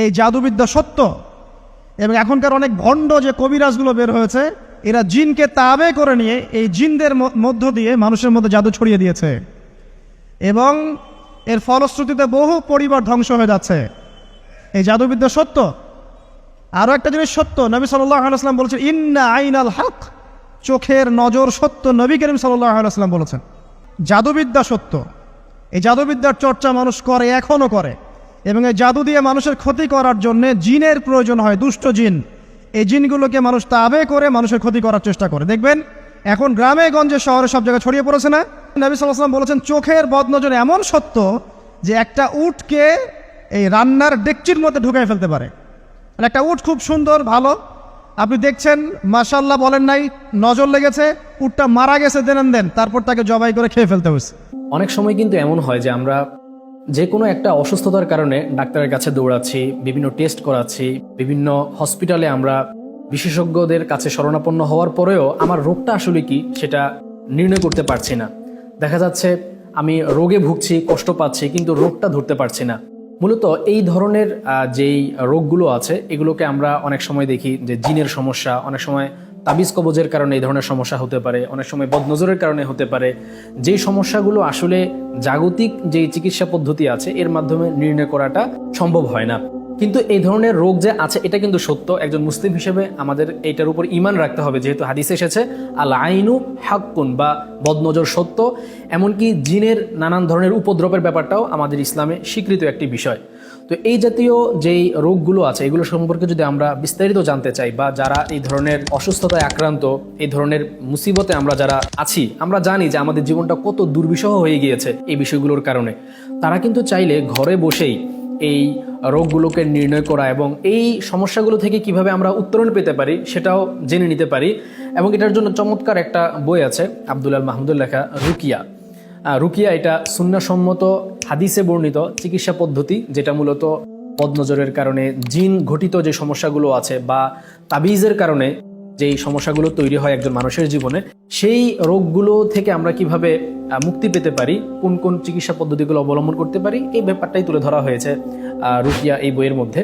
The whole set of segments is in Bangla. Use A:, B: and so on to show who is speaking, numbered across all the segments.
A: এই জাদুবিদ্যা সত্য। এবং এখনকার অনেক ভণ্ড যে কবিরাজগুলো বের হয়েছে, এরা জিনকে তাবে করে নিয়ে এই জিনদের মধ্য দিয়ে মানুষের মধ্যে জাদু ছড়িয়ে দিয়েছে, এবং এর ফলশ্রুতিতে বহু পরিবার ধ্বংস হয়ে যাচ্ছে। এই জাদুবিদ্যা সত্য। আরও একটা জিনিস সত্য, নবী সাল্লাল্লাহু আলাইহি ওয়াসাল্লাম বলেছেন, ইন্না আইনাল হক, চোখের নজর সত্য। নবী করিম সাল্লাল্লাহু আলাইহি ওয়াসাল্লাম বলেছেন জাদুবিদ্যা সত্য। এই জাদুবিদ্যার চর্চা মানুষ করে, এখনও করে, এবং এই জাদু দিয়ে মানুষের ক্ষতি করার জন্য জিনের প্রয়োজন হয়, দুষ্ট জিন। এই জিনগুলোকে মানুষ তাবে করে মানুষের ক্ষতি করার চেষ্টা করে। দেখবেন এখন গ্রামে গঞ্জে শহরে সব জায়গায় ছড়িয়ে পড়েছে না? নবী সাল্লাল্লাহু আলাইহি ওয়াসাল্লাম বলেছেন চোখের বদনজর এমন সত্য যে একটা উটকে এই রান্নার ডেকচির মধ্যে ঢুকাই ফেলতে পারে। একটা উট খুব সুন্দর, ভালো, আপনি দেখছেন মাশাআল্লাহ বলেন নাই, নজর লেগেছে, উটটা মারা গেছে, দেন তারপর তাকে জবাই করে খেয়ে ফেলতে হয়েছে।
B: অনেক সময় কিন্তু এমন হয় যে আমরা যে কোনো একটা অসুস্থতার কারণে ডাক্তারের কাছে দৌড়াচ্ছি, বিভিন্ন টেস্ট করাচ্ছি, বিভিন্ন হসপিটালে আমরা বিশেষজ্ঞদের কাছে শরণাপন্ন হওয়ার পরেও আমার রোগটা আসলে কি সেটা নির্ণয় করতে পারছি না। দেখা যাচ্ছে আমি রোগে ভুগছি, কষ্ট পাচ্ছি, কিন্তু রোগটা ধরতে পারছি না। মূলত এই ধরনের যেই রোগগুলো আছে এগুলোকে আমরা অনেক সময় দেখি যে জিনের সমস্যা, অনেক সময় তাবিজ কবজের কারণে এই ধরনের সমস্যা হতে পারে, অনেক সময় বদনজরের কারণে হতে পারে। যেই সমস্যাগুলো আসলে জাগতিক যেই চিকিৎসা পদ্ধতি আছে এর মাধ্যমে নির্ণয় করাটা সম্ভব হয় না। কিন্তু এই ধরনের রোগ যে আছে এটা কিন্তু সত্য। একজন মুসলিম হিসেবে আমাদের এইটার উপর ঈমান রাখতে হবে, যেহেতু হাদিসে এসেছে আল আইনু হাক্কুন, বা বদনজর সত্য। এমনকি জিনের নানান ধরনের উপদ্রবের ব্যাপারটাও আমাদের ইসলামে স্বীকৃত একটি বিষয়। তো এই জাতীয় যেই রোগগুলো আছে এগুলো সম্পর্কে যদি আমরা বিস্তারিত জানতে চাই, বা যারা এই ধরনের অসুস্থতায় আক্রান্ত, এই ধরনের মুসিবতে আমরা যারা আছি, আমরা জানি যে আমাদের জীবনটা কত দুর্বিষহ হয়ে গিয়েছে এই বিষয়গুলোর কারণে, তারা কিন্তু চাইলে ঘরে বসেই এই রোগগুলোকে নির্ণয় করা এবং এই সমস্যাগুলো থেকে কিভাবে আমরা উত্তরণ পেতে পারি সেটাও জেনে নিতে পারি। এবং এটার জন্য চমৎকার একটা বই আছে আব্দুল আল মাহমুদুল লেখা, রুকিয়া। রুকিয়া এটা সুন্নাহসম্মত হাদিসে বর্ণিত চিকিৎসা পদ্ধতি, যেটা মূলত বদনজরের কারণে জিন ঘটিত যে সমস্যাগুলো আছে বা তাবিজের কারণে যেই সমস্যাগুলো তৈরি হয় একজন মানুষের জীবনে, সেই রোগগুলো থেকে আমরা কিভাবে মুক্তি পেতে পারি, কোন কোন চিকিৎসা পদ্ধতিগুলো অবলম্বন করতে পারি, এই ব্যাপারটাই তুলে ধরা হয়েছে রুকিয়া এই বইয়ের মধ্যে।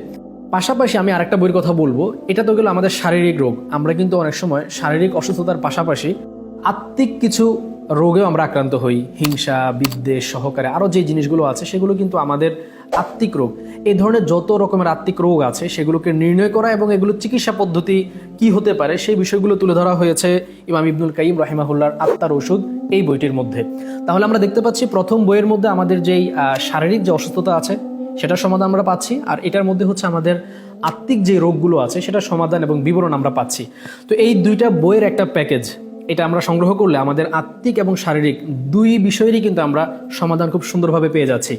B: পাশাপাশি আমি আরেকটা বইয়ের কথা বলবো, এটা তো গেল আমাদের শারীরিক রোগ। আমরা কিন্তু অনেক সময় শারীরিক অসুস্থতার পাশাপাশি আত্মিক কিছু রোগেও আমরা আক্রান্ত হই, হিংসা, বিদ্বেষ সহকারে আরও যে জিনিসগুলো আছে সেগুলো কিন্তু আমাদের আত্মিক রোগ। এই ধরনের যত রকমের আত্মিক রোগ আছে সেগুলোকে নির্ণয় করা এবং এগুলোর চিকিৎসা পদ্ধতি কি হতে পারে সেই বিষয়গুলো তুলে ধরা হয়েছে ইমাম ইবনুল কাইয়িম রাহিমাহুল্লাহর আত্মার ওষুধ এই বইটির মধ্যে। তাহলে আমরা দেখতে পাচ্ছি প্রথম বইয়ের মধ্যে আমাদের যেই শারীরিক যে অসুস্থতা আছে সেটার সমাধান আমরা পাচ্ছি, আর এটার মধ্যে হচ্ছে আমাদের আত্মিক যে রোগগুলো আছে সেটার সমাধান এবং বিবরণ আমরা পাচ্ছি। তো এই দুইটা বইয়ের একটা প্যাকেজ, এটা আমরা সংগ্রহ করলে আমাদের আত্মিক এবং শারীরিক দুই বিষয়েরই কিন্তু আমরা সমাধান খুব সুন্দরভাবে পেয়ে যাচ্ছি।